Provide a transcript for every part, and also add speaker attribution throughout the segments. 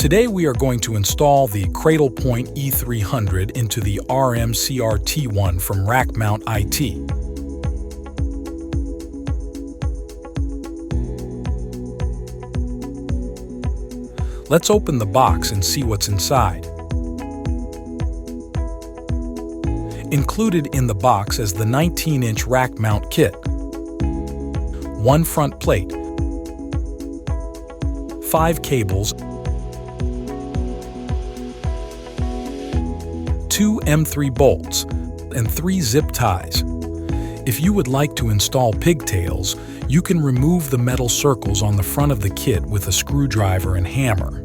Speaker 1: Today we are going to install the Cradlepoint E300 into the RM-CR-T1 from Rackmount.IT. Let's open the box and see what's inside. Included in the box is the 19-inch rack mount kit, one front plate, 5 cables, 2 M3 bolts, and 3 zip ties. If you would like to install pigtails, you can remove the metal circles on the front of the kit with a screwdriver and hammer.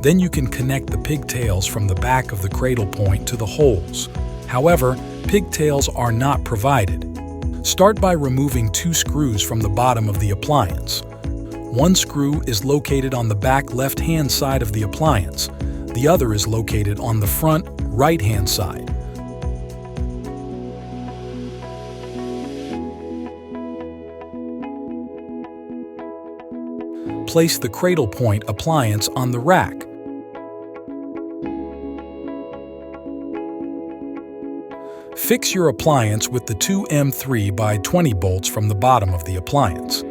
Speaker 1: Then you can connect the pigtails from the back of the Cradlepoint to the holes. However, pigtails are not provided. Start by removing 2 screws from the bottom of the appliance. One screw is located on the back left-hand side of the appliance. The other is located on the front right-hand side. Place the Cradlepoint appliance on the rack. Fix your appliance with the 2 M3 by 20 bolts from the bottom of the appliance.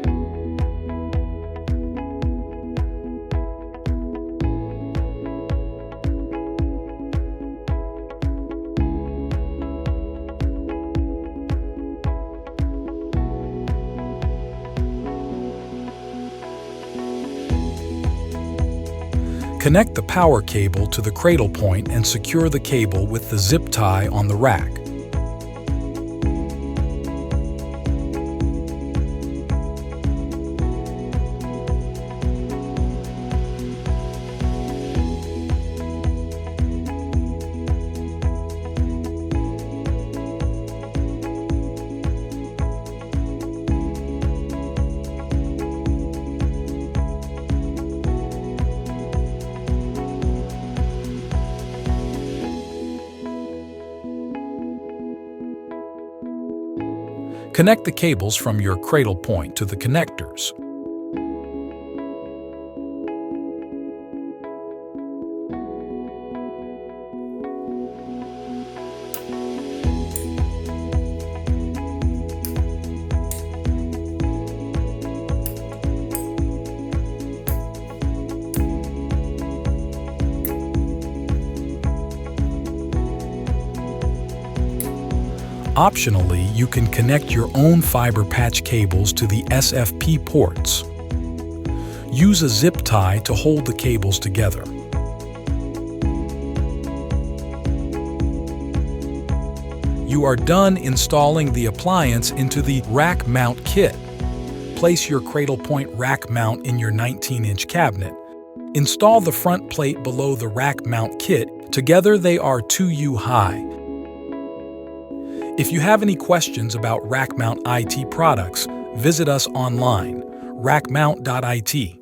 Speaker 1: Connect the power cable to the Cradlepoint and secure the cable with the zip tie on the rack. Connect the cables from your Cradlepoint to the connectors. Optionally, you can connect your own fiber patch cables to the SFP ports. Use a zip tie to hold the cables together. You are done installing the appliance into the rack mount kit. Place your Cradlepoint rack mount in your 19-inch cabinet. Install the front plate below the rack mount kit. Together they are 2U high. If you have any questions about Rackmount.IT products, visit us online, Rackmount.IT.